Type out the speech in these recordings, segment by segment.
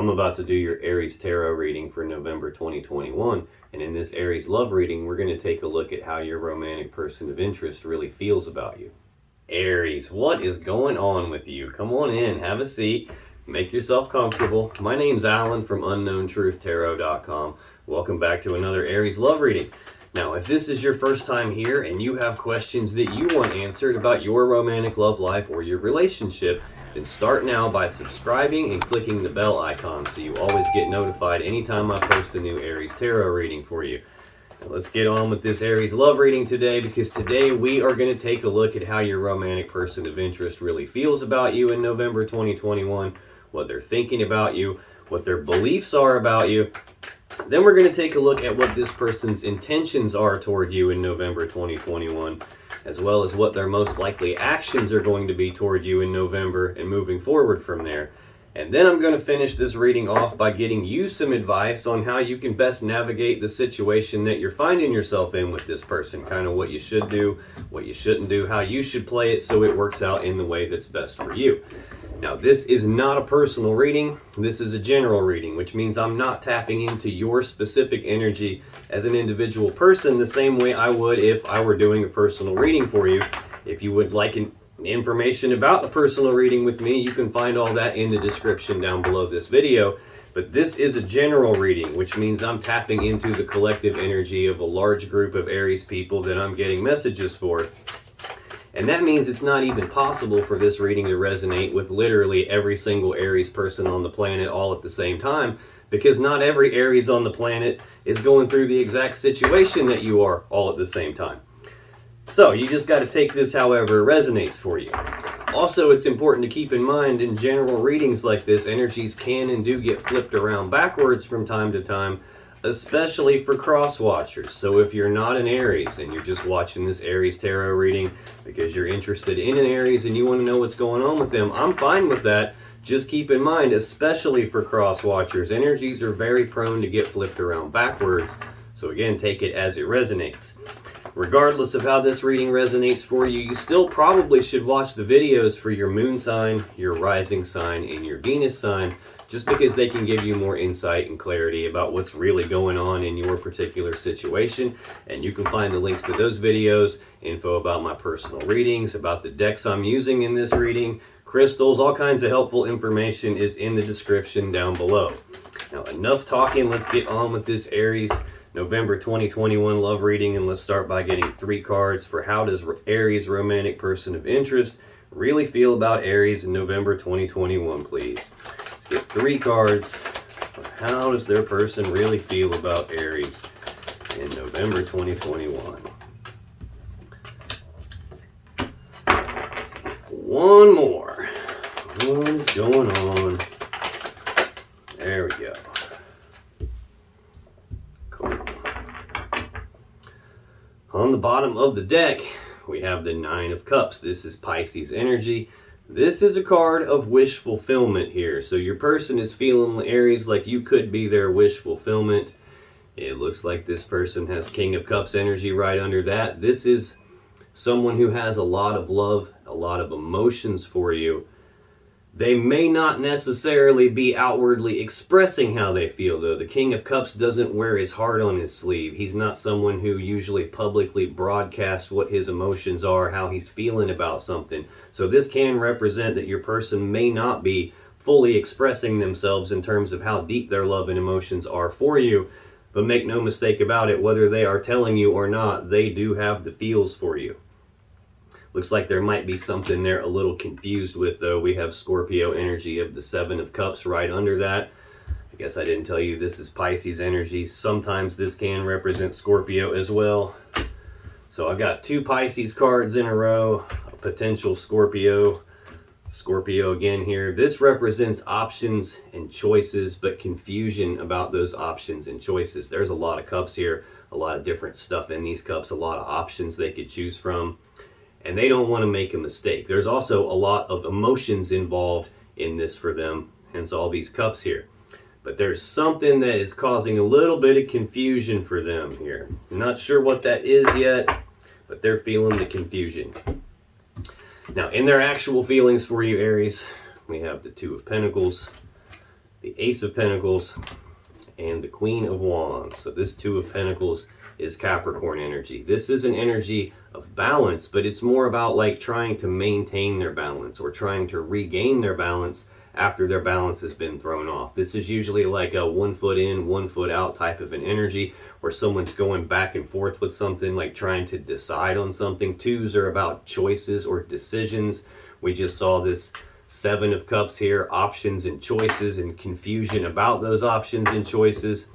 I'm about to do your Aries Tarot reading for November 2021. And in this Aries love reading, we're going to take a look at how your romantic person of interest really feels about you. Aries, what is going on with you? Come on in, have a seat, make yourself comfortable. My name's Alan from UnknownTruthTarot.com. Welcome back to another Aries love reading. Now, if this is your first time here and you have questions that you want answered about your romantic love life or your relationship, then start now by subscribing and clicking the bell icon so you always get notified anytime I post a new Aries Tarot reading for you. Now let's get on with this Aries love reading today, because today we are going to take a look at how your romantic person of interest really feels about you in November 2021, what they're thinking about you, what their beliefs are about you. Then we're going to take a look at what this person's intentions are toward you in November 2021, as well as what their most likely actions are going to be toward you in November and moving forward from there. And then I'm going to finish this reading off by getting you some advice on how you can best navigate the situation that you're finding yourself in with this person, kind of what you should do, what you shouldn't do, how you should play it so it works out in the way that's best for you. Now, this is not a personal reading. This is a general reading, which means I'm not tapping into your specific energy as an individual person the same way I would if I were doing a personal reading for you. If you would like information about the personal reading with me, you can find all that in the description down below this video. But this is a general reading, which means I'm tapping into the collective energy of a large group of Aries people that I'm getting messages for. And that means it's not even possible for this reading to resonate with literally every single Aries person on the planet all at the same time, because not every Aries on the planet is going through the exact situation that you are all at the same time. So you just got to take this however it resonates for you. Also, it's important to keep in mind in general readings like this, energies can and do get flipped around backwards from time to time, especially for cross watchers. So if you're not an Aries and you're just watching this Aries tarot reading because you're interested in an Aries and you want to know what's going on with them, I'm fine with that. Just keep in mind, especially for cross watchers, energies are very prone to get flipped around backwards. So again, take it as it resonates. Regardless of how this reading resonates for you, you still probably should watch the videos for your moon sign, your rising sign, and your Venus sign, just because they can give you more insight and clarity about what's really going on in your particular situation. And you can find the links to those videos, info about my personal readings, about the decks I'm using in this reading, crystals, all kinds of helpful information is in the description down below. Now, enough talking, let's get on with this Aries November 2021 love reading, and let's start by getting 3 cards for how does Aries romantic person of interest really feel about Aries in November 2021, please. Let's get 3 cards for how does their person really feel about Aries in November 2021. Let's get one more. What's going on? There we go. On the bottom of the deck, we have the 9 of Cups. This is Pisces energy. This is a card of wish fulfillment here. So your person is feeling, Aries, like you could be their wish fulfillment. It looks like this person has King of Cups energy right under that. This is someone who has a lot of love, a lot of emotions for you. They may not necessarily be outwardly expressing how they feel, though. The King of Cups doesn't wear his heart on his sleeve. He's not someone who usually publicly broadcasts what his emotions are, how he's feeling about something. So this can represent that your person may not be fully expressing themselves in terms of how deep their love and emotions are for you. But make no mistake about it, whether they are telling you or not, they do have the feels for you. Looks like there might be something they're a little confused with, though. We have Scorpio energy of the 7 of Cups right under that. I guess I didn't tell you this is Pisces energy. Sometimes this can represent Scorpio as well. So I've got 2 Pisces cards in a row, a potential Scorpio again here. This represents options and choices, but confusion about those options and choices. There's a lot of cups here, a lot of different stuff in these cups, a lot of options they could choose from. And they don't want to make a mistake. There's also a lot of emotions involved in this for them, hence all these cups here. But there's something that is causing a little bit of confusion for them here. I'm not sure what that is yet, but they're feeling the confusion. Now, in their actual feelings for you, Aries, we have the 2 of Pentacles, the Ace of Pentacles, and the Queen of Wands. So this Two of Pentacles is Capricorn energy. This is an energy of balance, but it's more about like trying to maintain their balance or trying to regain their balance after their balance has been thrown off. This is usually like a 1 foot in, 1 foot out type of an energy where someone's going back and forth with something, like trying to decide on something. Twos are about choices or decisions. We just saw this Seven of Cups here, options and choices and confusion about those options and choices.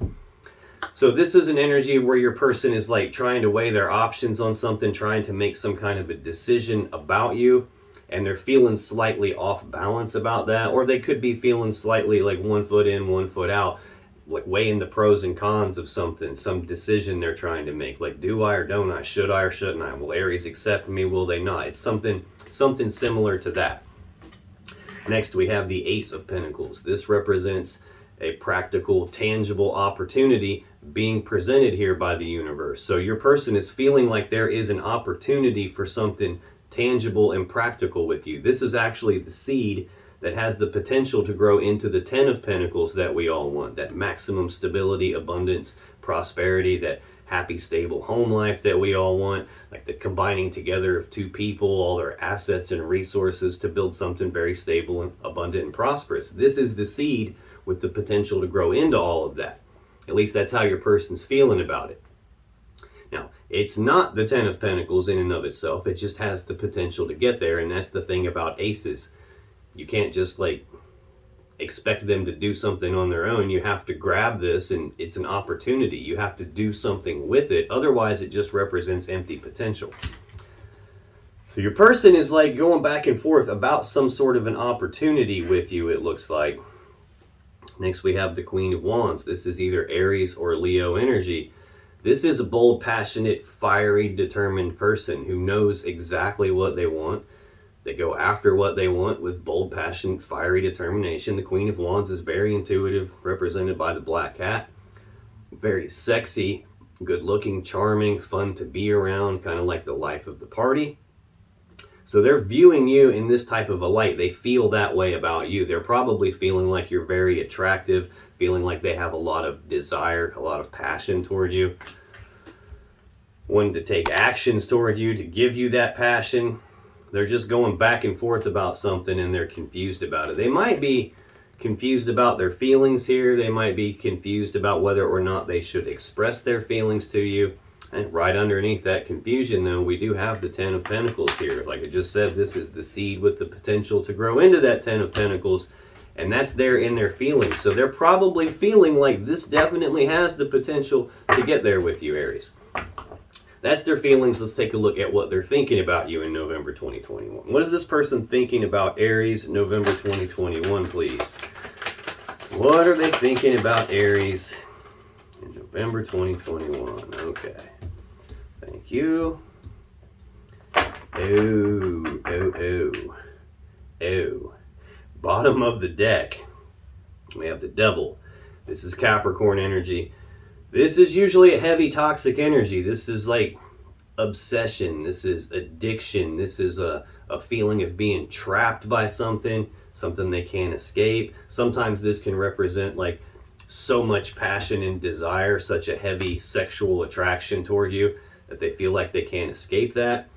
So this is an energy where your person is like trying to weigh their options on something, trying to make some kind of a decision about you, and they're feeling slightly off balance about that. Or they could be feeling slightly like 1 foot in, 1 foot out, like weighing the pros and cons of something, some decision they're trying to make. Like, do I or don't I? Should I or shouldn't I? Will Aries accept me? Will they not? It's something similar to that. Next, we have the Ace of Pentacles. This represents a practical, tangible opportunity being presented here by the universe. So your person is feeling like there is an opportunity for something tangible and practical with you. This is actually the seed that has the potential to grow into the Ten of Pentacles that we all want. That maximum stability, abundance, prosperity, that happy, stable home life that we all want. Like the combining together of two people, all their assets and resources to build something very stable and abundant and prosperous. This is the seed with the potential to grow into all of that. At least that's how your person's feeling about it. Now, it's not the Ten of Pentacles in and of itself. It just has the potential to get there. And that's the thing about aces. You can't just like expect them to do something on their own. You have to grab this, and it's an opportunity. You have to do something with it. Otherwise, it just represents empty potential. So your person is like going back and forth about some sort of an opportunity with you, it looks like. Next, we have the Queen of Wands. This is either Aries or Leo energy. This is a bold, passionate, fiery, determined person who knows exactly what they want. They go after what they want with bold, passion, fiery determination. The Queen of Wands is very intuitive, represented by the black cat. Very sexy, good looking, charming, fun to be around, kind of like the life of the party. So they're viewing you in this type of a light. They feel that way about you. They're probably feeling like you're very attractive, feeling like they have a lot of desire, a lot of passion toward you. Wanting to take actions toward you to give you that passion. They're just going back and forth about something, and they're confused about it. They might be confused about their feelings here. They might be confused about whether or not they should express their feelings to you. And right underneath that confusion, though, we do have the Ten of Pentacles here. Like I just said, this is the seed with the potential to grow into that Ten of Pentacles. And that's there in their feelings. So they're probably feeling like this definitely has the potential to get there with you, Aries. That's their feelings. Let's take a look at what they're thinking about you in November 2021. What is this person thinking about Aries, November 2021, please? What are they thinking about Aries in November 2021? Okay. Thank you. Oh. Bottom of the deck, we have the Devil. This is Capricorn energy. This is usually a heavy toxic energy. This is like obsession. This is addiction. This is a feeling of being trapped by something they can't escape. Sometimes this can represent like so much passion and desire, such a heavy sexual attraction toward you that they feel like they can't escape that.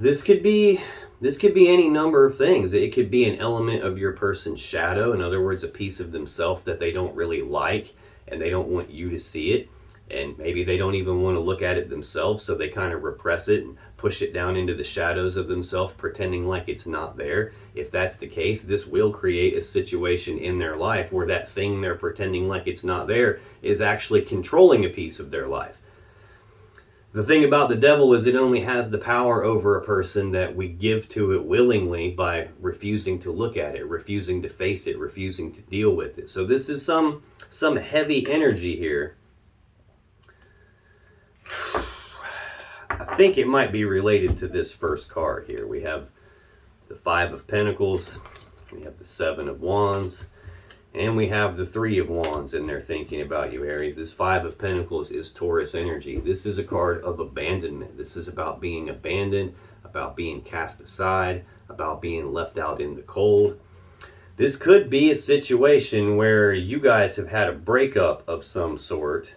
This could be any number of things. It could be an element of your person's shadow. In other words, a piece of themselves that they don't really like, and they don't want you to see it. And maybe they don't even want to look at it themselves, so they kind of repress it and push it down into the shadows of themselves, pretending like it's not there. If that's the case, this will create a situation in their life where that thing they're pretending like it's not there is actually controlling a piece of their life. The thing about the Devil is it only has the power over a person that we give to it willingly by refusing to look at it, refusing to face it, refusing to deal with it. So this is some heavy energy here. I think it might be related to this first card here. We have the Five of Pentacles, we have the Seven of Wands, and we have the Three of Wands in there thinking about you, Aries. This Five of Pentacles is Taurus energy. This is a card of abandonment. This is about being abandoned, about being cast aside, about being left out in the cold. This could be a situation where you guys have had a breakup of some sort,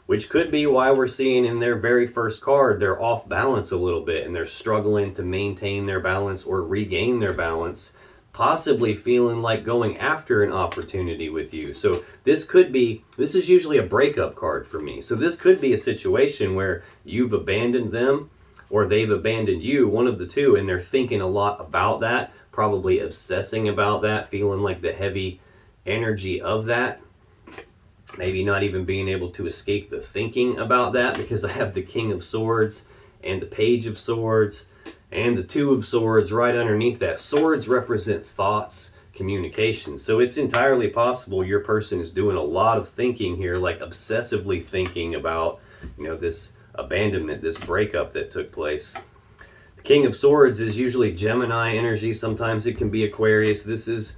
which could be why we're seeing in their very first card they're off balance a little bit and they're struggling to maintain their balance or regain their balance, possibly feeling like going after an opportunity with you. So this is usually a breakup card for me. So this could be a situation where you've abandoned them or they've abandoned you, one of the two, and they're thinking a lot about that, probably obsessing about that, feeling like the heavy energy of that. Maybe not even being able to escape the thinking about that, because I have the King of Swords and the Page of Swords and the Two of Swords right underneath that. Swords represent thoughts, communication. So it's entirely possible your person is doing a lot of thinking here, like obsessively thinking about, this abandonment, this breakup that took place. The King of Swords is usually Gemini energy. Sometimes it can be Aquarius. This is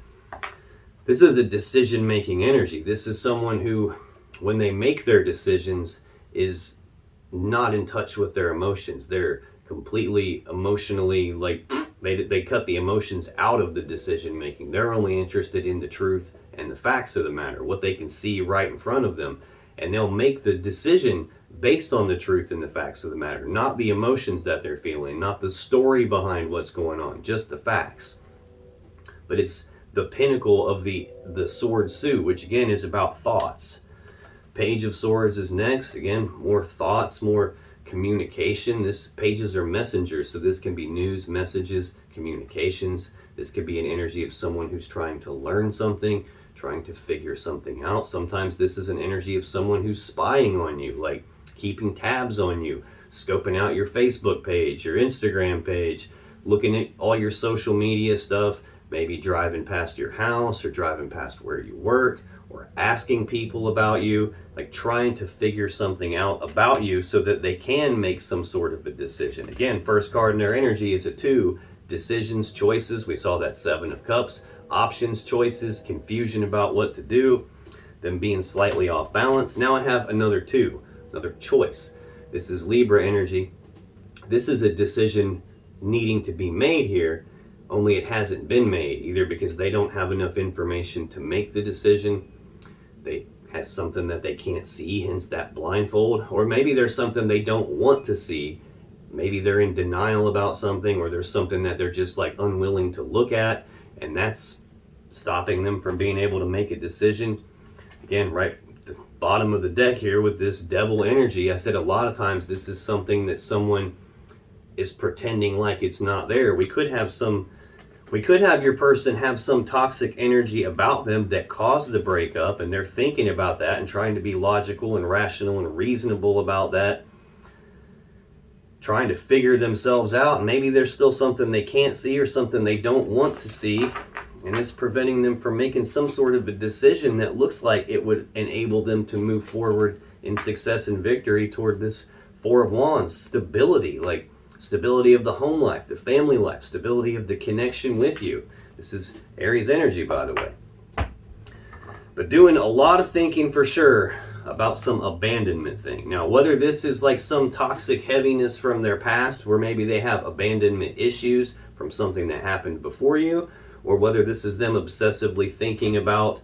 a decision-making energy. This is someone who, when they make their decisions, is not in touch with their emotions. They're completely emotionally, they cut the emotions out of the decision-making. They're only interested in the truth and the facts of the matter, what they can see right in front of them. And they'll make the decision based on the truth and the facts of the matter, not the emotions that they're feeling, not the story behind what's going on, just the facts. But it's the pinnacle of the sword suit, which again is about thoughts. Page of Swords is next. Again, more thoughts, more communication. Pages are messengers, so this can be news, messages, communications. This could be an energy of someone who's trying to learn something, trying to figure something out. Sometimes this is an energy of someone who's spying on you, like keeping tabs on you, scoping out your Facebook page, your Instagram page, looking at all your social media stuff, maybe driving past your house or driving past where you work, or asking people about you, like trying to figure something out about you so that they can make some sort of a decision. Again, first card in their energy is a 2, decisions, choices. We saw that 7 of Cups, options, choices, confusion about what to do, them being slightly off balance. Now I have another 2, another choice. This is Libra energy. This is a decision needing to be made here, only it hasn't been made, either because they don't have enough information to make the decision, they have something that they can't see, hence that blindfold, or maybe there's something they don't want to see. Maybe they're in denial about something, or there's something that they're just like unwilling to look at, and that's stopping them from being able to make a decision. Again, right at the bottom of the deck here with this Devil energy, I said a lot of times this is something that someone is pretending like it's not there. We could have your person have some toxic energy about them that caused the breakup, and they're thinking about that and trying to be logical and rational and reasonable about that, trying to figure themselves out. And maybe there's still something they can't see or something they don't want to see, and it's preventing them from making some sort of a decision that looks like it would enable them to move forward in success and victory toward this 4 of Wands. Stability, like stability of the home life, the family life, stability of the connection with you. This is Aries energy, by the way. But doing a lot of thinking for sure about some abandonment thing. Now, whether this is like some toxic heaviness from their past, where maybe they have abandonment issues from something that happened before you, or whether this is them obsessively thinking about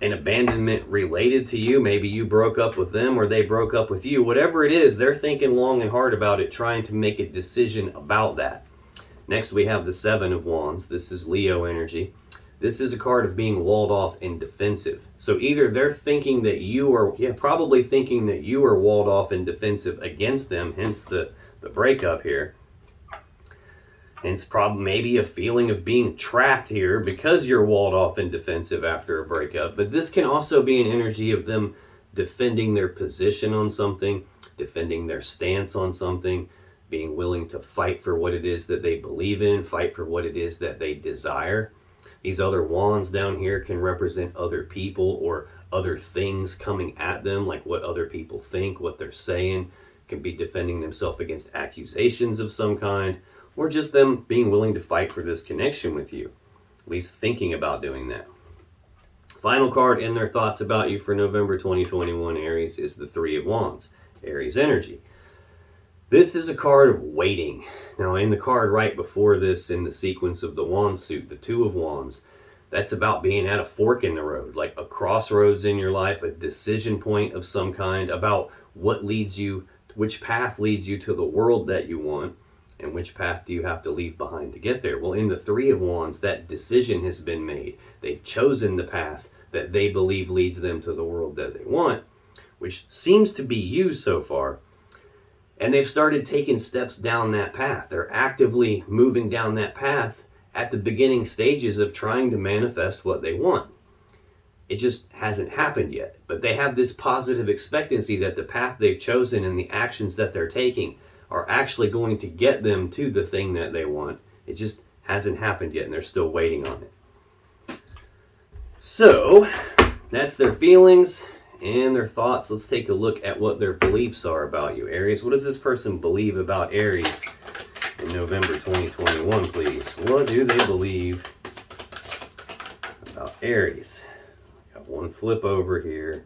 an abandonment related to you. Maybe you broke up with them or they broke up with you. Whatever it is, they're thinking long and hard about it, trying to make a decision about that. Next, we have the 7 of Wands. This is Leo energy. This is a card of being walled off and defensive. So either they're thinking that you are, probably thinking that you are walled off and defensive against them, hence the breakup here. Hence maybe a feeling of being trapped here because you're walled off and defensive after a breakup. But this can also be an energy of them defending their position on something, defending their stance on something, being willing to fight for what it is that they believe in, fight for what it is that they desire. These other wands down here can represent other people or other things coming at them, like what other people think, what they're saying. Can be defending themselves against accusations of some kind, or just them being willing to fight for this connection with you, at least thinking about doing that. Final card in their thoughts about you for November 2021, Aries, is the 3 of Wands, Aries energy. This is a card of waiting. Now, in the card right before this, in the sequence of the Wand suit, the 2 of Wands, That's about being at a fork in the road, like a crossroads in your life, a decision point of some kind about what leads you, which path leads you to the world that you want, and which path do you have to leave behind to get there. Well, in the Three of Wands, that decision has been made. They've chosen the path that they believe leads them to the world that they want, which seems to be you so far. And they've started taking steps down that path. They're actively moving down that path at the beginning stages of trying to manifest what they want. It just hasn't happened yet. But they have this positive expectancy that the path they've chosen and the actions that they're taking are actually going to get them to the thing that they want. It just hasn't happened yet, and they're still waiting on it. So, that's their feelings and their thoughts. Let's take a look at what their beliefs are about you, Aries. What does this person believe about Aries in November 2021, please? What do they believe about Aries? Got one flip over here.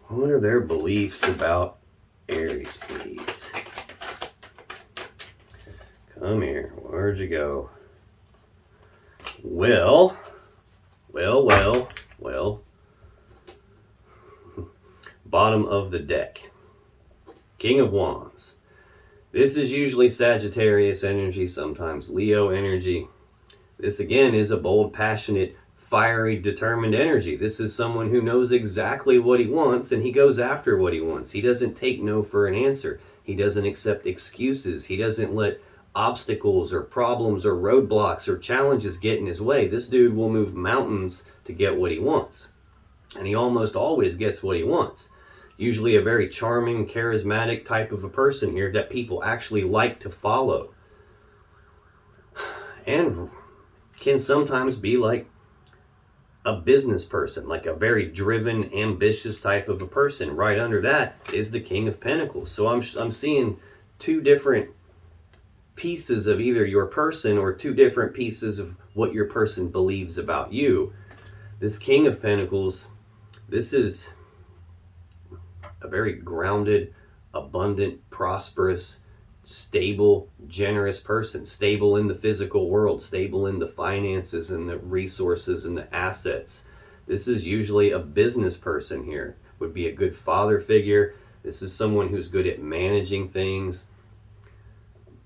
What are their beliefs about Aries, please? Come here. Where'd you go? Well. Bottom of the deck. King of Wands. This is usually Sagittarius energy, sometimes Leo energy. This again is a bold, passionate, fiery, determined energy. This is someone who knows exactly what he wants, and he goes after what he wants. He doesn't take no for an answer. He doesn't accept excuses. He doesn't let obstacles or problems or roadblocks or challenges get in his way. This dude will move mountains to get what he wants. And he almost always gets what he wants. Usually a very charming, charismatic type of a person here that people actually like to follow. And can sometimes be like a business person, like a very driven, ambitious type of a person. Right under that is the King of Pentacles. So I'm seeing two different pieces of either your person or two different pieces of what your person believes about you. This King of Pentacles, this is a very grounded, abundant, prosperous, stable, generous person. Stable in the physical world, stable in the finances and the resources and the assets. This is usually a business person here. Would be a good father figure. This is someone who's good at managing things,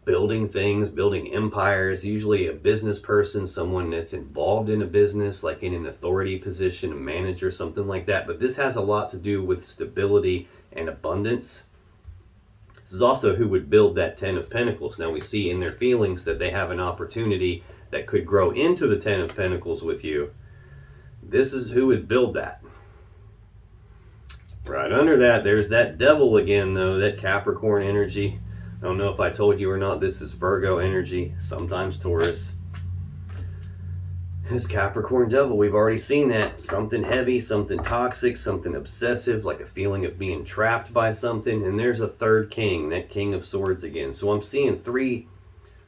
building empires. Usually a business person, someone that's involved in a business, like in an authority position, a manager, something like that. But this has a lot to do with stability and abundance. This is also who would build that Ten of Pentacles. Now we see in their feelings that they have an opportunity that could grow into the Ten of Pentacles with you. This is who would build that. Right under that, there's that Devil again, though, that Capricorn energy. I don't know if I told you or not, this is Virgo energy, sometimes Taurus. This Capricorn Devil, we've already seen that. Something heavy, something toxic, something obsessive, like a feeling of being trapped by something. And there's a third king, that King of Swords again. So I'm seeing three.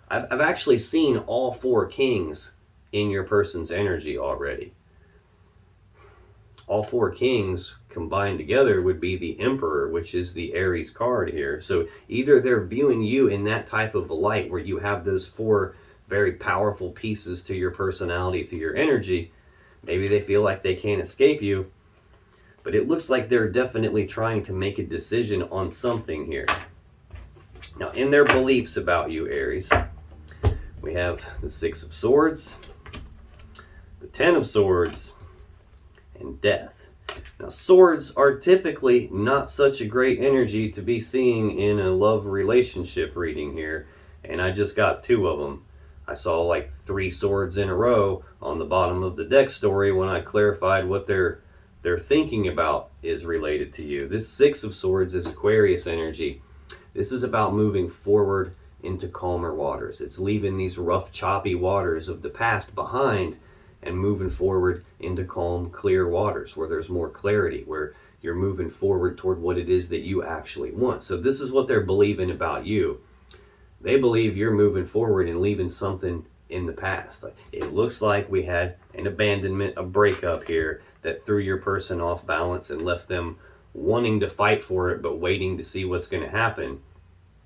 I've actually seen all four kings in your person's energy already. All four kings combined together would be the Emperor, which is the Aries card here. So either they're viewing you in that type of a light where you have those four very powerful pieces to your personality, to your energy. Maybe they feel like they can't escape you. But it looks like they're definitely trying to make a decision on something here. Now, in their beliefs about you, Aries, we have the Six of Swords, the Ten of Swords, and Death. Now, swords are typically not such a great energy to be seeing in a love relationship reading here. And I just got two of them. I saw like 3 swords in a row on the bottom of the deck story when I clarified what they're thinking about is related to you. This Six of Swords is Aquarius energy. This is about moving forward into calmer waters. It's leaving these rough, choppy waters of the past behind and moving forward into calm, clear waters where there's more clarity, where you're moving forward toward what it is that you actually want. So this is what they're believing about you. They believe you're moving forward and leaving something in the past. It looks like we had an abandonment, a breakup here that threw your person off balance and left them wanting to fight for it but waiting to see what's going to happen.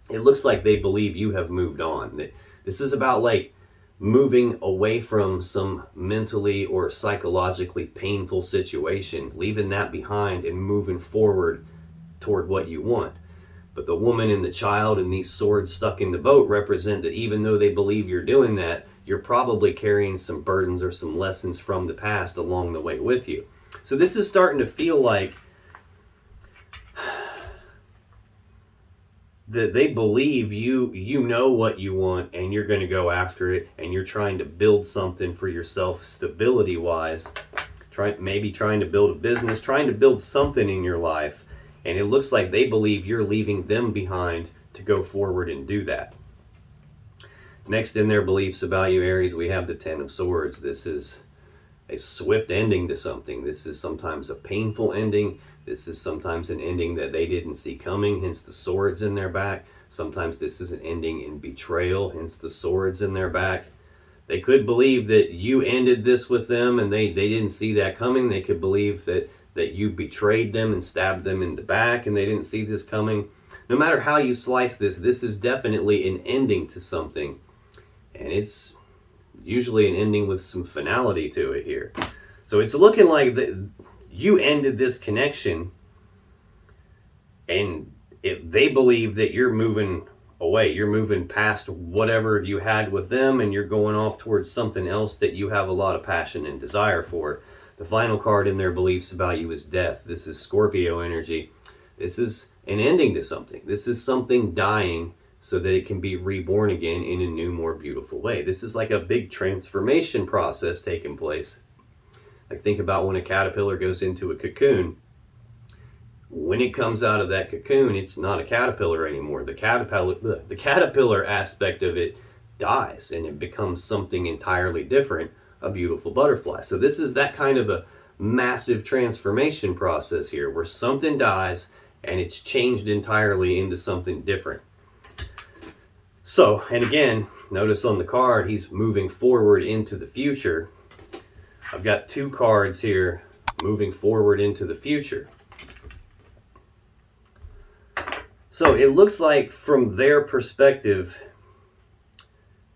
It looks like they believe you have moved on. This is about like moving away from some mentally or psychologically painful situation, leaving that behind and moving forward toward what you want. But the woman and the child and these swords stuck in the boat represent that even though they believe you're doing that, you're probably carrying some burdens or some lessons from the past along the way with you. So this is starting to feel like that they believe you know what you want and you're going to go after it, and you're trying to build something for yourself stability wise, maybe trying to build a business, trying to build something in your life, and it looks like they believe you're leaving them behind to go forward and do that. Next in their beliefs about you, Aries, we have the Ten of Swords. This is a swift ending to something. This is sometimes a painful ending. This is sometimes an ending that they didn't see coming, hence the swords in their back. Sometimes this is an ending in betrayal, hence the swords in their back. They could believe that you ended this with them and they didn't see that coming. They could believe that you betrayed them and stabbed them in the back and they didn't see this coming. No matter how you slice this, this is definitely an ending to something. And it's usually an ending with some finality to it here. So it's looking like you ended this connection and they believe that you're moving away. You're moving past whatever you had with them and you're going off towards something else that you have a lot of passion and desire for. The final card in their beliefs about you is death. This is Scorpio energy. This is an ending to something. This is something dying so that it can be reborn again in a new, more beautiful way. This is like a big transformation process taking place. Like think about when a caterpillar goes into a cocoon. When it comes out of that cocoon, it's not a caterpillar anymore. The caterpillar aspect of it dies and it becomes something entirely different, a beautiful butterfly. So this is that kind of a massive transformation process here where something dies and it's changed entirely into something different. So, and again, notice on the card, he's moving forward into the future. I've got two cards here moving forward into the future. So it looks like from their perspective,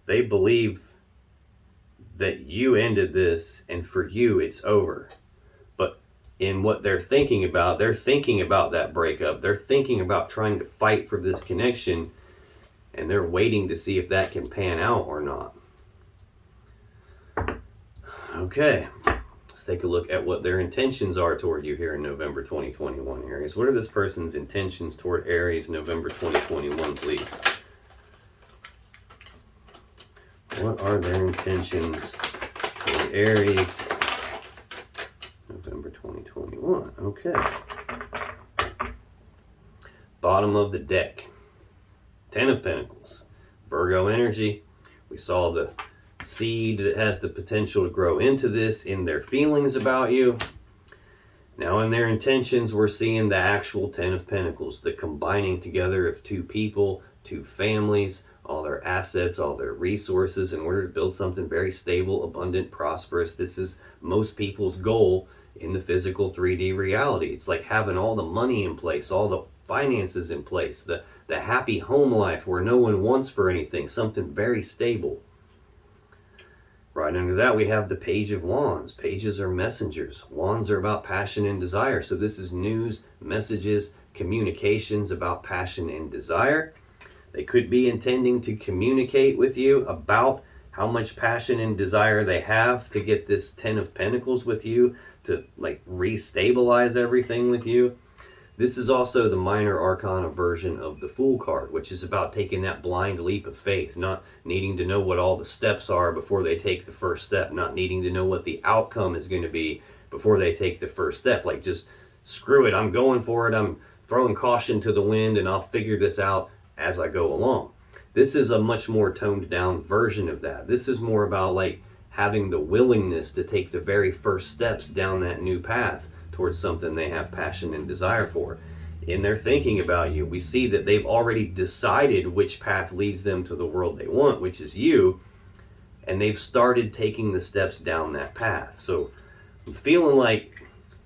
they believe that you ended this and for you it's over. But in what they're thinking about that breakup. They're thinking about trying to fight for this connection and they're waiting to see if that can pan out or not. Okay, let's take a look at what their intentions are toward you here in November 2021, Aries. What are this person's intentions toward Aries November 2021, please? What are their intentions toward Aries November 2021? Okay. Bottom of the deck. Ten of Pentacles. Virgo energy. We saw the seed that has the potential to grow into this in their feelings about you. Now in their intentions, we're seeing the actual Ten of Pentacles, the combining together of two people, two families, all their assets, all their resources in order to build something very stable, abundant, prosperous. This is most people's goal in the physical 3D reality. It's like having all the money in place, all the finances in place, the happy home life where no one wants for anything, something very stable. Right under that, we have the Page of Wands. Pages are messengers. Wands are about passion and desire. So this is news, messages, communications about passion and desire. They could be intending to communicate with you about how much passion and desire they have to get this Ten of Pentacles with you, to like restabilize everything with you. This is also the minor arcana version of the Fool card, which is about taking that blind leap of faith, not needing to know what all the steps are before they take the first step, not needing to know what the outcome is going to be before they take the first step. Like, just screw it, I'm going for it, I'm throwing caution to the wind, and I'll figure this out as I go along. This is a much more toned down version of that. This is more about like having the willingness to take the very first steps down that new path towards something they have passion and desire for. In their thinking about you, we see that they've already decided which path leads them to the world they want, which is you, and they've started taking the steps down that path. So I'm feeling like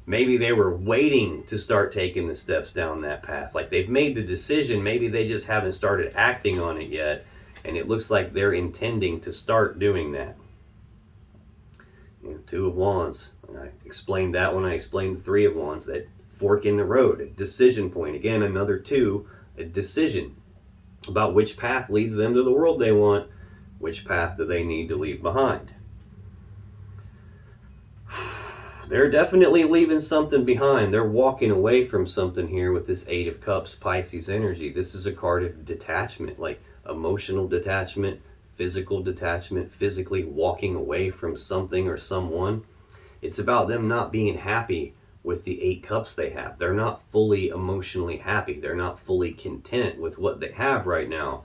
maybe they were waiting to start taking the steps down that path. Like they've made the decision, maybe they just haven't started acting on it yet. And it looks like they're intending to start doing that. Two of Wands. And I explained that when I explained the Three of Wands, that fork in the road, a decision point. Again, another two, a decision about which path leads them to the world they want, which path do they need to leave behind. They're definitely leaving something behind. They're walking away from something here with this Eight of Cups Pisces energy. This is a card of detachment, like emotional detachment, physical detachment, physically walking away from something or someone. It's about them not being happy with the Eight Cups they have. They're not fully emotionally happy. They're not fully content with what they have right now.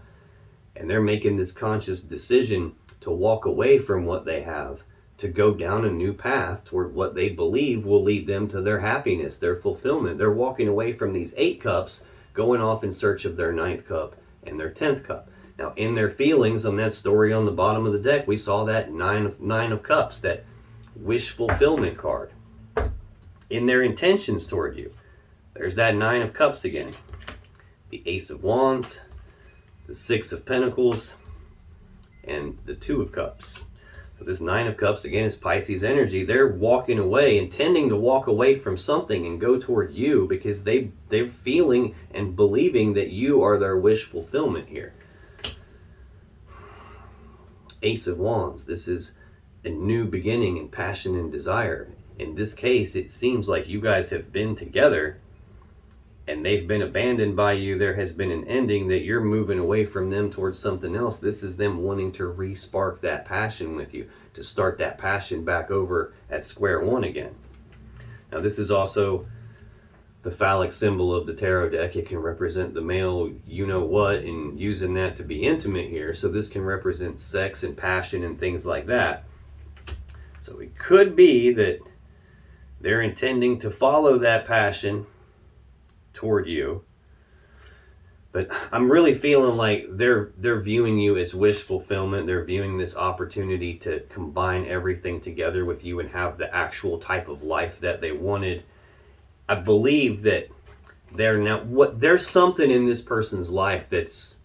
And they're making this conscious decision to walk away from what they have, to go down a new path toward what they believe will lead them to their happiness, their fulfillment. They're walking away from these 8 cups, going off in search of their 9th cup and their 10th cup. Now, in their feelings, on that story on the bottom of the deck, we saw that nine of cups, that wish fulfillment card. In their intentions toward you, there's that 9 of cups again. The Ace of Wands, the 6 of Pentacles, and the 2 of Cups. So this 9 of Cups, again, is Pisces energy. They're walking away, intending to walk away from something and go toward you because they're feeling and believing that you are their wish fulfillment here. Ace of Wands, this is a new beginning in passion and desire. In this case, it seems like you guys have been together and they've been abandoned by you. There has been an ending, that you're moving away from them towards something else. This is them wanting to re-spark that passion with you, to start that passion back over at square one again. Now, this is also the phallic symbol of the tarot deck. It can represent the male you-know-what, and using that to be intimate here. So this can represent sex and passion and things like that. So it could be that they're intending to follow that passion toward you, but I'm really feeling like they're viewing you as wish fulfillment. They're viewing this opportunity to combine everything together with you and have the actual type of life that they wanted. I believe that there's something in this person's life that's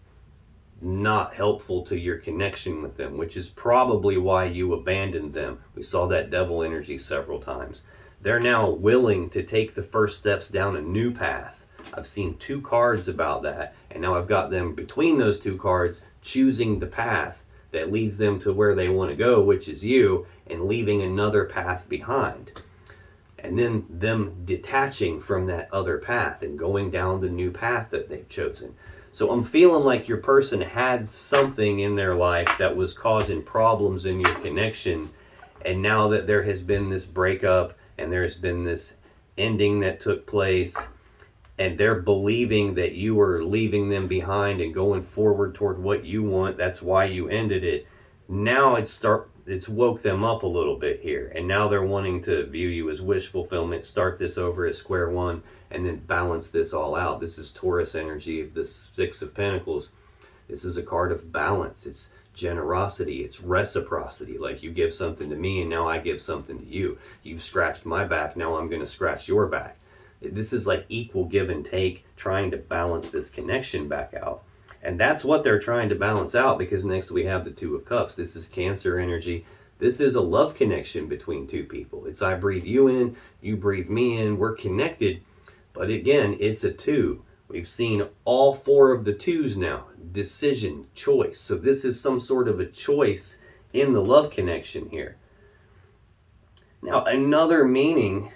not helpful to your connection with them, which is probably why you abandoned them. We saw that devil energy several times. They're now willing to take the first steps down a new path. I've seen 2 cards about that, and now I've got them between those 2 cards choosing the path that leads them to where they want to go, which is you, and leaving another path behind. And then them detaching from that other path and going down the new path that they've chosen. So I'm feeling like your person had something in their life that was causing problems in your connection, and now that there has been this breakup and there's been this ending that took place, and they're believing that you are leaving them behind and going forward toward what you want, that's why you ended it. Now it's woke them up a little bit here, and now they're wanting to view you as wish fulfillment, start this over at square one, and then balance this all out. This is Taurus energy of the 6 of Pentacles. This is a card of balance. It's generosity, it's reciprocity. Like, you give something to me and now I give something to you. You've scratched my back, now I'm going to scratch your back. This is like equal give and take, trying to balance this connection back out. And that's what they're trying to balance out, because next we have the 2 of Cups. This is Cancer energy. This is a love connection between 2 people. It's I breathe you in, you breathe me in, we're connected. But again, it's a 2. We've seen all 4 of the 2s now. Decision, choice. So this is some sort of a choice in the love connection here. Now, another meaning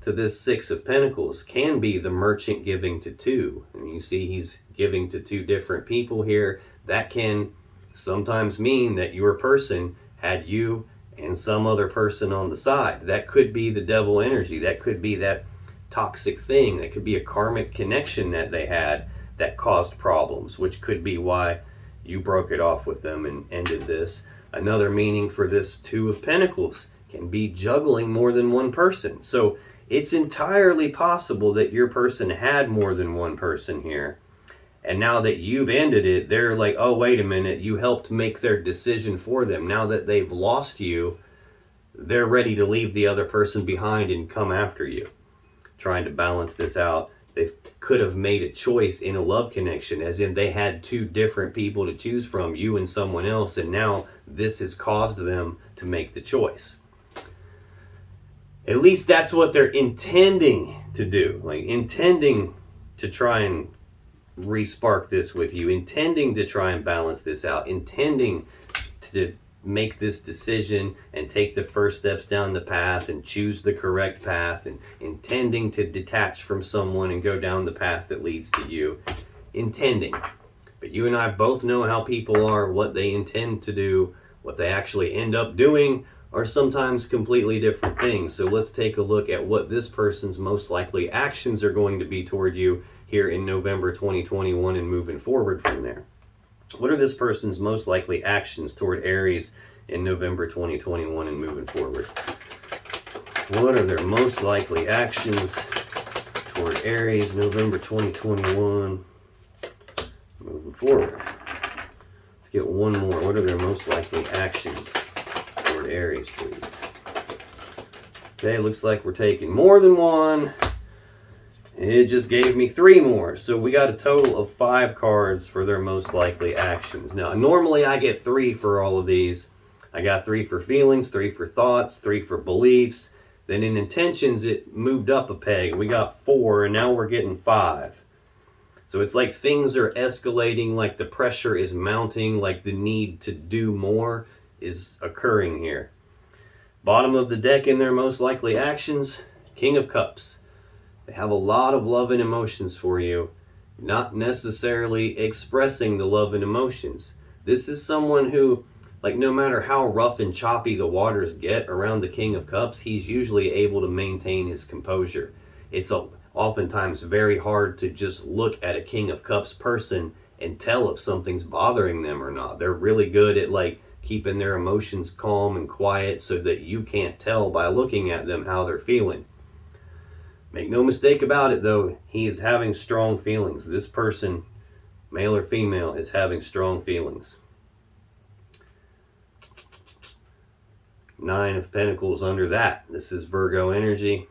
to this 6 of Pentacles can be the merchant giving to 2. And you see he's giving to 2 different people here. That can sometimes mean that your person had you and some other person on the side. That could be the devil energy. That could be that toxic thing. That could be a karmic connection that they had that caused problems, which could be why you broke it off with them and ended this. Another meaning for this 2 of Pentacles can be juggling more than one person. So it's entirely possible that your person had more than one person here. And now that you've ended it, they're like, oh, wait a minute, you helped make their decision for them. Now that they've lost you, they're ready to leave the other person behind and come after you, trying to balance this out. They could have made a choice in a love connection, as in they had two different people to choose from, you and someone else, and now this has caused them to make the choice. At least that's what they're intending to do, like intending to try and re-spark this with you, intending to try and balance this out, intending to make this decision and take the first steps down the path and choose the correct path, and intending to detach from someone and go down the path that leads to you. Intending. But you and I both know how people are. What they intend to do, what they actually end up doing, are sometimes completely different things. So let's take a look at what this person's most likely actions are going to be toward you here in November 2021 and moving forward from there. What are this person's most likely actions toward Aries in November 2021 and moving forward? What are their most likely actions toward Aries November 2021 moving forward? Let's get one more. What are their most likely actions toward Aries, please? Okay, looks like we're taking more than one. It just gave me 3 more. So we got a total of 5 cards for their most likely actions. Now, normally I get 3 for all of these. I got 3 for feelings, 3 for thoughts, 3 for beliefs. Then in intentions, it moved up a peg. We got 4, and now we're getting 5. So it's like things are escalating, like the pressure is mounting, like the need to do more is occurring here. Bottom of the deck in their most likely actions, King of Cups. They have a lot of love and emotions for you, not necessarily expressing the love and emotions. This is someone who, like, no matter how rough and choppy the waters get around the King of Cups, he's usually able to maintain his composure. It's oftentimes very hard to just look at a King of Cups person and tell if something's bothering them or not. They're really good at, like, keeping their emotions calm and quiet so that you can't tell by looking at them how they're feeling. Make no mistake about it, though, he is having strong feelings. This person, male or female, is having strong feelings. 9 of Pentacles under that. This is Virgo energy.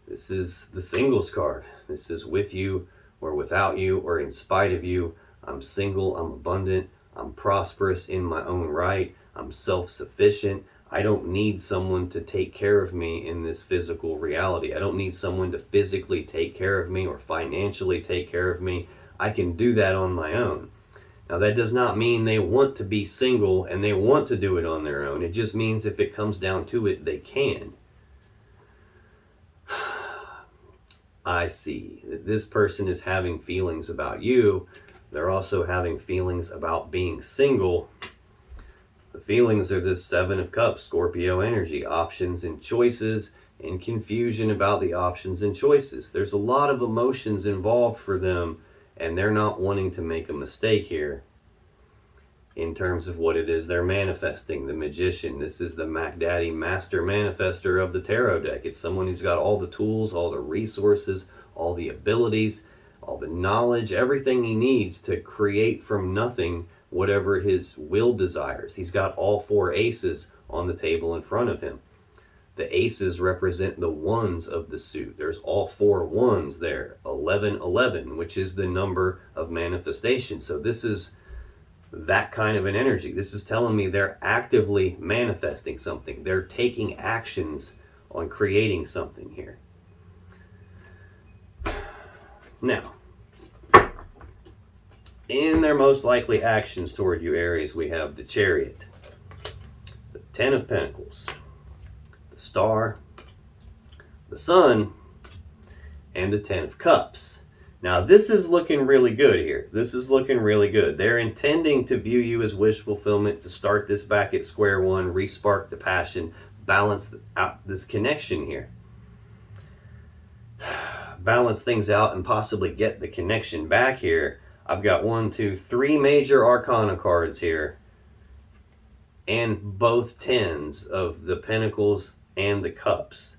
This is the singles card. This is with you or without you or in spite of you. I'm single, I'm abundant, I'm prosperous in my own right, I'm self-sufficient. I don't need someone to take care of me in this physical reality. I don't need someone to physically take care of me or financially take care of me. I can do that on my own. Now, that does not mean they want to be single and they want to do it on their own. It just means if it comes down to it, they can. I see that this person is having feelings about you. They're also having feelings about being single. The feelings are this 7 of Cups, Scorpio energy, options and choices, and confusion about the options and choices. There's a lot of emotions involved for them, and they're not wanting to make a mistake here in terms of what it is they're manifesting. The Magician, this is the Mac Daddy master manifester of the tarot deck. It's someone who's got all the tools, all the resources, all the abilities, all the knowledge, everything he needs to create from nothing whatever his will desires. He's got all 4 aces on the table in front of him. The aces represent the ones of the suit. There's all 4 ones there. 1111, which is the number of manifestation. So this is that kind of an energy. This is telling me they're actively manifesting something. They're taking actions on creating something here. Now, in their most likely actions toward you, Aries, we have the Chariot, the 10 of Pentacles, the Star, the Sun, and the 10 of Cups. Now, this is looking really good here. This is looking really good. They're intending to view you as wish fulfillment, to start this back at square one, re-spark the passion, balance out this connection here. Balance things out and possibly get the connection back here. I've got 1, 2, 3 major arcana cards here, and both 10s of the Pentacles and the Cups.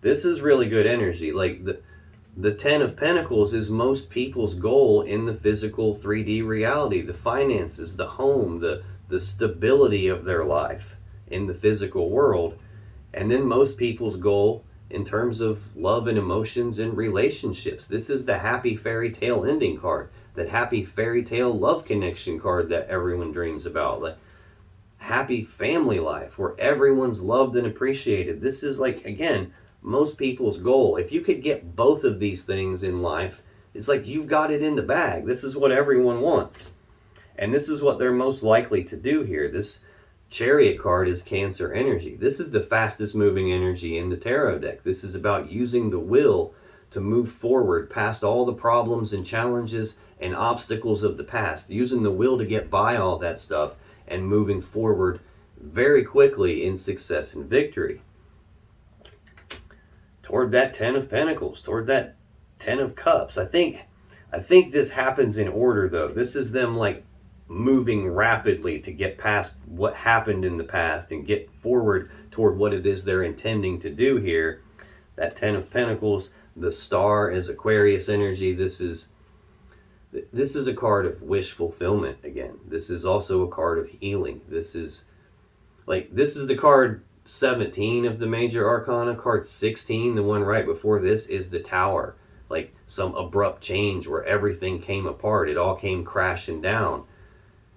This is really good energy. Like the 10 of Pentacles is most people's goal in the physical 3D reality, the finances, the home, the stability of their life in the physical world. And then most people's goal in terms of love and emotions and relationships. This is the happy fairy tale ending card, that happy fairy tale love connection card that everyone dreams about, like happy family life where everyone's loved and appreciated. This is, like, again, most people's goal. If you could get both of these things in life, it's like you've got it in the bag. This is what everyone wants. And this is what they're most likely to do here. This Chariot card is Cancer energy. This is the fastest moving energy in the tarot deck. This is about using the will to move forward past all the problems and challenges and obstacles of the past. Using the will to get by all that stuff and moving forward very quickly in success and victory. Toward that Ten of Pentacles, toward that Ten of Cups. I think this happens in order, though. This is them, like, moving rapidly to get past what happened in the past and get forward toward what it is they're intending to do here. That Ten of Pentacles, the Star is Aquarius energy. This is a card of wish fulfillment again. This is also a card of healing. This is the card 17 of the major arcana. Card 16, the one right before this, is the Tower. Like some abrupt change where everything came apart. It all came crashing down.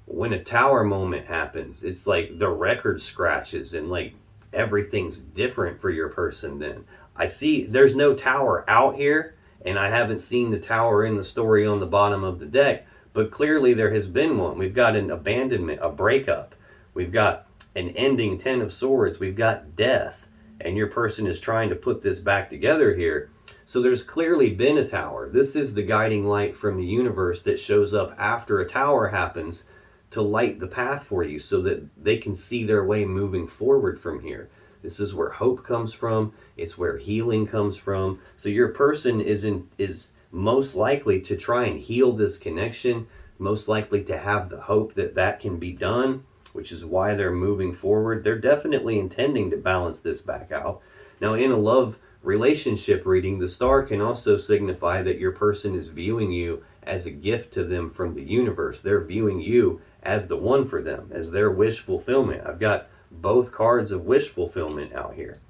When a Tower moment happens, it's like the record scratches and like everything's different for your person then. I see there's no Tower out here, and I haven't seen the Tower in the story on the bottom of the deck, but clearly there has been one. We've got an abandonment, a breakup. We've got an ending Ten of Swords. We've got death, and your person is trying to put this back together here. So there's clearly been a Tower. This is the guiding light from the universe that shows up after a Tower happens to light the path for you so that they can see their way moving forward from here. This is where hope comes from. It's where healing comes from. So your person is most likely to try and heal this connection, most likely to have the hope that that can be done, which is why they're moving forward. They're definitely intending to balance this back out. Now, in a love relationship reading, the Star can also signify that your person is viewing you as a gift to them from the universe. They're viewing you as the one for them, as their wish fulfillment. I've got both cards of wish fulfillment out here.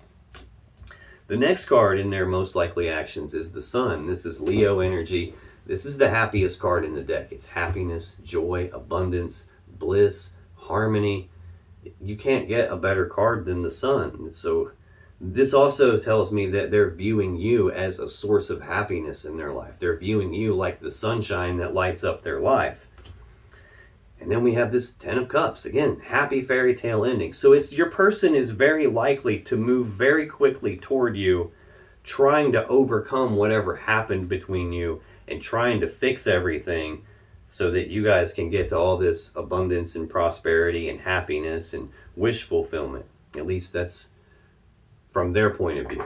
The next card in their most likely actions is the Sun. This is Leo energy. This is the happiest card in the deck. It's happiness, joy, abundance, bliss, harmony. You can't get a better card than the Sun. So this also tells me that they're viewing you as a source of happiness in their life. They're viewing you like the sunshine that lights up their life. And then we have this Ten of Cups. Again, happy fairy tale ending. So it's your person is very likely to move very quickly toward you, trying to overcome whatever happened between you and trying to fix everything so that you guys can get to all this abundance and prosperity and happiness and wish fulfillment. At least that's from their point of view.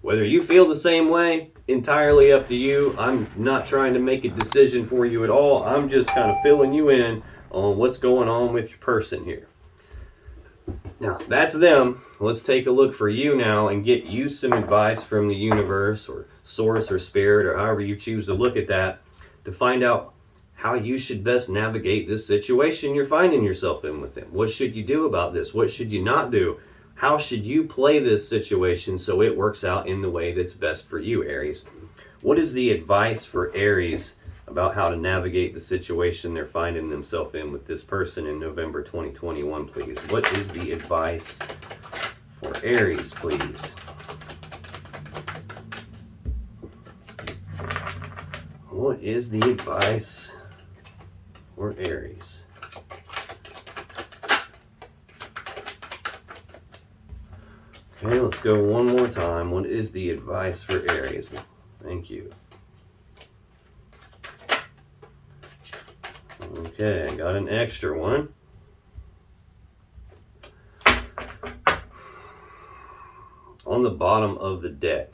Whether you feel the same way, entirely up to you. I'm not trying to make a decision for you at all. I'm just kind of filling you in on what's going on with your person here. Now, that's them. Let's take a look for you now and get you some advice from the universe or source or spirit or however you choose to look at that to find out how you should best navigate this situation you're finding yourself in with them. What should you do about this? What should you not do? How should you play this situation so it works out in the way that's best for you, Aries? What is the advice for Aries about how to navigate the situation they're finding themselves in with this person in November 2021, please? What is the advice for Aries, please? What is the advice for Aries? Okay, let's go one more time. What is the advice for Aries? Thank you. Okay, I got an extra one. On the bottom of the deck,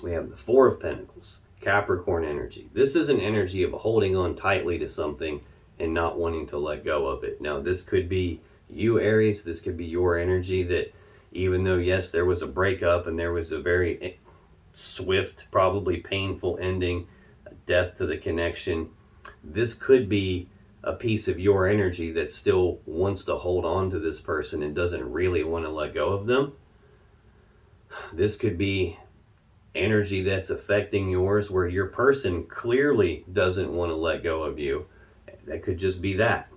we have the Four of Pentacles, Capricorn energy. This is an energy of holding on tightly to something and not wanting to let go of it. Now, this could be you, Aries. This could be your energy that even though, yes, there was a breakup and there was a very swift, probably painful ending, a death to the connection, this could be a piece of your energy that still wants to hold on to this person and doesn't really want to let go of them. This could be energy that's affecting yours where your person clearly doesn't want to let go of you. That could just be that.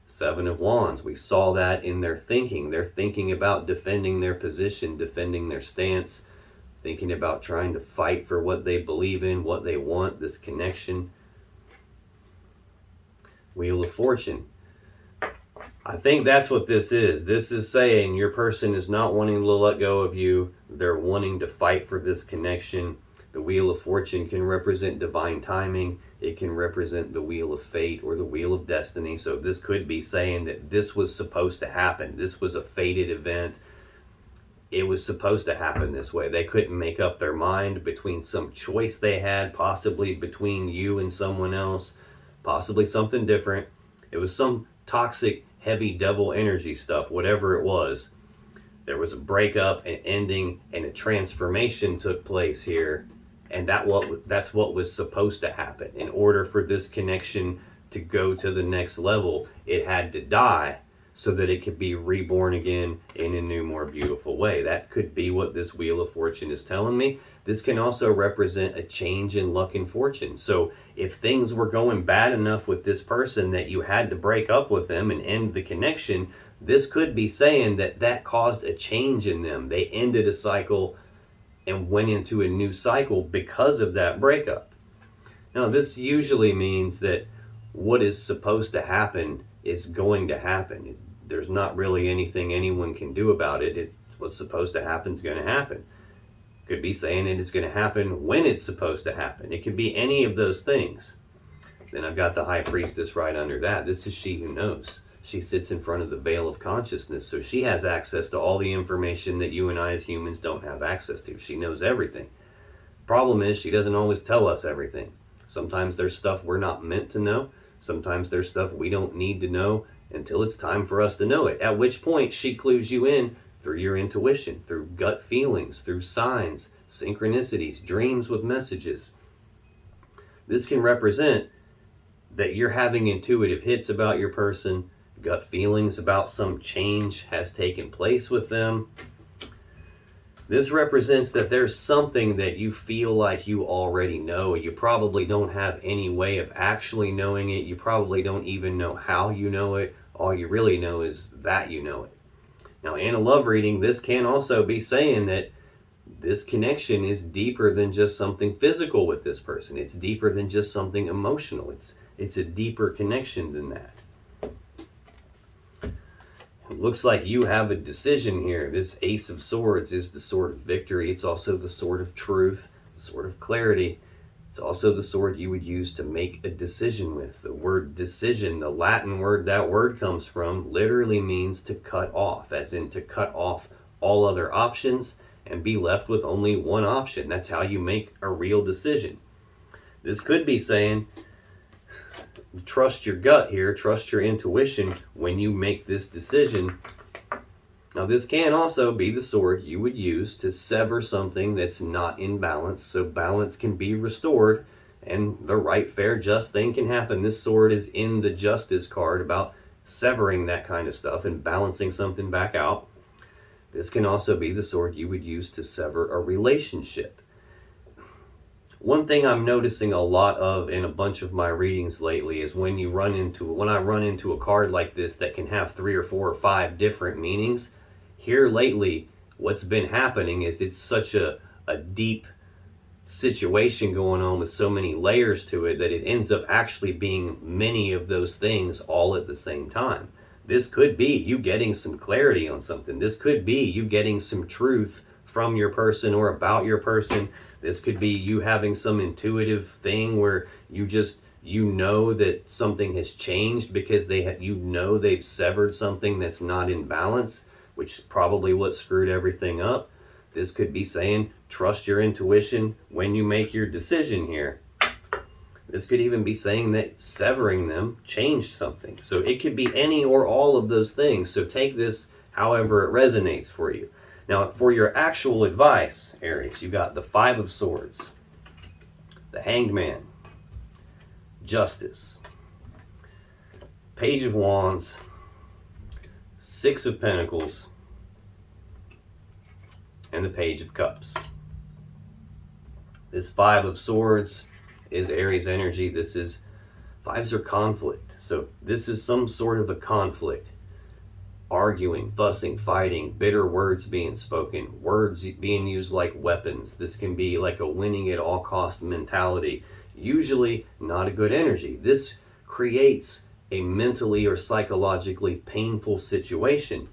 Seven of Wands, we saw that in their thinking. They're thinking about defending their position, defending their stance, thinking about trying to fight for what they believe in, what they want, this connection. Wheel of Fortune. I think that's what this is. This is saying your person is not wanting to let go of you. They're wanting to fight for this connection. The Wheel of Fortune can represent divine timing. It can represent the Wheel of Fate or the Wheel of Destiny. So this could be saying that this was supposed to happen. This was a fated event. It was supposed to happen this way. They couldn't make up their mind between some choice they had, possibly between you and someone else, possibly something different. It was some toxic, heavy devil energy stuff, whatever it was. There was a breakup, an ending, and a transformation took place here. And that's what was supposed to happen. In order for this connection to go to the next level, it had to die so that it could be reborn again in a new, more beautiful way. That could be what this Wheel of Fortune is telling me. This can also represent a change in luck and fortune. So if things were going bad enough with this person that you had to break up with them and end the connection, this could be saying that that caused a change in them. They ended a cycle and went into a new cycle because of that breakup. Now, this usually means that what is supposed to happen is going to happen. There's not really anything anyone can do about it. What's supposed to happen is going to happen. Could be saying it is going to happen when it's supposed to happen. It could be any of those things. Then I've got the High Priestess right under that. This is she who knows. She sits in front of the veil of consciousness, so she has access to all the information that you and I as humans don't have access to. She knows everything. Problem is, she doesn't always tell us everything. Sometimes there's stuff we're not meant to know. Sometimes there's stuff we don't need to know until it's time for us to know it. At which point, she clues you in through your intuition, through gut feelings, through signs, synchronicities, dreams with messages. This can represent that you're having intuitive hits about your person, gut feelings about some change has taken place with them. This represents that there's something that you feel like you already know. You probably don't have any way of actually knowing it. You probably don't even know how you know it. All you really know is that you know it. Now, in a love reading, this can also be saying that this connection is deeper than just something physical with this person. It's deeper than just something emotional. It's a deeper connection than that. It looks like you have a decision here. This Ace of Swords is the sword of victory. It's also the sword of truth, the sword of clarity. It's also the sword you would use to make a decision with. The word decision, the Latin word that word comes from, literally means to cut off, as in to cut off all other options and be left with only one option. That's how you make a real decision. This could be saying, trust your gut here, trust your intuition when you make this decision. Now, this can also be the sword you would use to sever something that's not in balance, so balance can be restored and the right, fair, just thing can happen. This sword is in the Justice card about severing that kind of stuff and balancing something back out. This can also be the sword you would use to sever a relationship. One thing I'm noticing a lot of in a bunch of my readings lately is when I run into a card like this that can have 3 or 4 or 5 different meanings. Here lately, what's been happening is it's such a deep situation going on with so many layers to it that it ends up actually being many of those things all at the same time. This could be you getting some clarity on something. This could be you getting some truth from your person or about your person. This could be you having some intuitive thing where you know that something has changed because they've severed something that's not in balance, which is probably what screwed everything up. This could be saying trust your intuition when you make your decision here. This could even be saying that severing them changed something. So it could be any or all of those things. So take this however it resonates for you. Now, for your actual advice, Aries, you got the 5 of Swords, the Hanged Man, Justice, Page of Wands, 6 of Pentacles, and the Page of Cups. This Five of Swords is Aries energy. This is, fives are conflict. So this is some sort of a conflict. Arguing, fussing, fighting, bitter words being spoken, words being used like weapons. This can be like a winning at all cost mentality. Usually not a good energy. This creates a mentally or psychologically painful situation.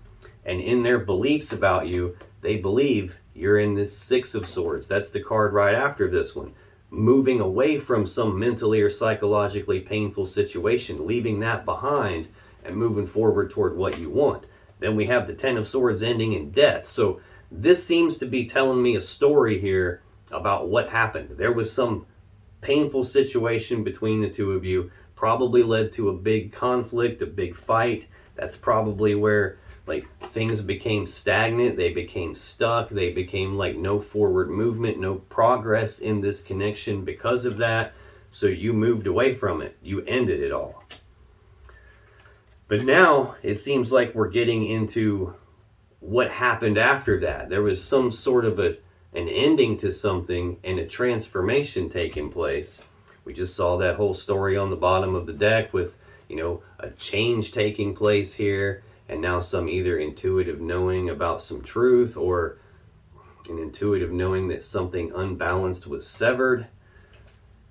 And in their beliefs about you, they believe you're in this Six of Swords. That's the card right after this one. Moving away from some mentally or psychologically painful situation, leaving that behind and moving forward toward what you want. Then we have the Ten of Swords ending in death. So this seems to be telling me a story here about what happened. There was some painful situation between the two of you, probably led to a big conflict, a big fight. That's probably where like things became stagnant, they became stuck, they became like no forward movement, no progress in this connection because of that. So you moved away from it, you ended it all. But now it seems like we're getting into what happened after that. There was some sort of an ending to something and a transformation taking place. We just saw that whole story on the bottom of the deck with, a change taking place here, and now some either intuitive knowing about some truth or an intuitive knowing that something unbalanced was severed.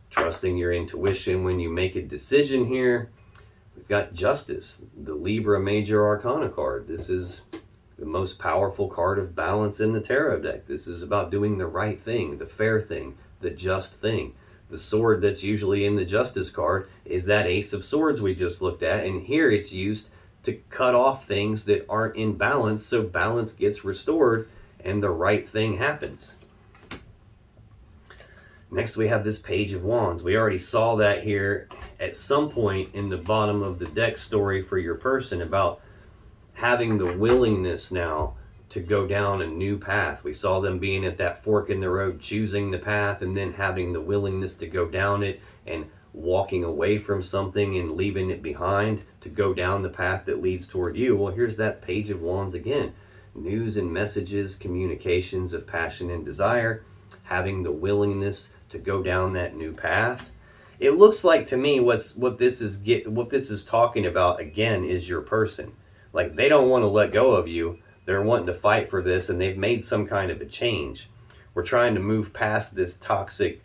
Trusting your intuition when you make a decision here. We've got Justice, the Libra Major Arcana card. This is the most powerful card of balance in the tarot deck. This is about doing the right thing, the fair thing, the just thing. The sword that's usually in the Justice card is that Ace of Swords we just looked at, and here it's used to cut off things that aren't in balance, so balance gets restored and the right thing happens. Next we have this Page of Wands. We already saw that here at some point in the bottom of the deck story for your person about having the willingness now to go down a new path. We saw them being at that fork in the road, choosing the path, and then having the willingness to go down it and walking away from something and leaving it behind to go down the path that leads toward you. Well, here's that Page of Wands again. News and messages, communications of passion and desire, having the willingness to go down that new path. It looks like to me what this is talking about again is your person. Like they don't want to let go of you. They're wanting to fight for this, and they've made some kind of a change. We're trying to move past this toxic,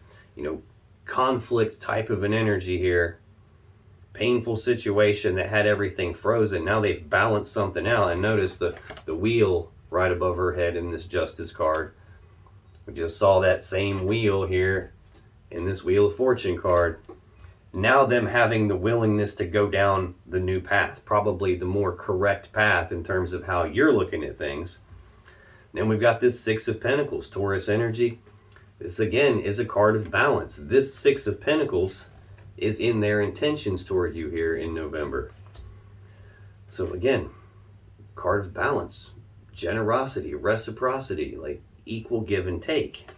conflict type of an energy here. Painful situation that had everything frozen. Now they've balanced something out, and notice the wheel right above her head in this Justice card. We just saw that same wheel here in this Wheel of Fortune card. Now them having the willingness to go down the new path, probably the more correct path in terms of how you're looking at things. Then we've got this Six of Pentacles, Taurus energy. This again is a card of balance. This Six of Pentacles is in their intentions toward you here in November. So again, card of balance, generosity, reciprocity, like equal give and take.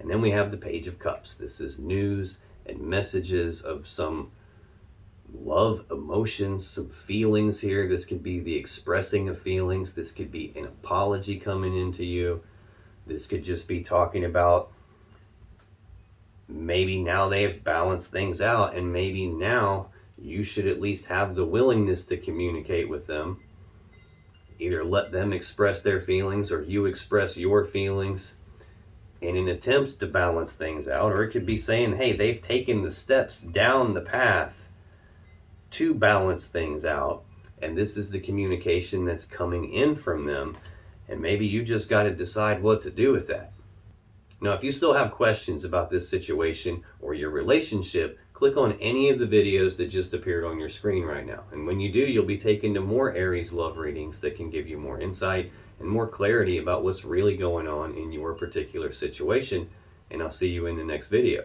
And then we have the Page of Cups. This is news and messages of some love, emotions, some feelings here. This could be the expressing of feelings. This could be an apology coming into you. This could just be talking about maybe now they have balanced things out, and maybe now you should at least have the willingness to communicate with them. Either let them express their feelings or you express your feelings in an attempt to balance things out. Or it could be saying, hey, they've taken the steps down the path to balance things out, and this is the communication that's coming in from them, and maybe you just got to decide what to do with that. Now, if you still have questions about this situation or your relationship, click on any of the videos that just appeared on your screen right now. And when you do, you'll be taken to more Aries love readings that can give you more insight and more clarity about what's really going on in your particular situation. And I'll see you in the next video.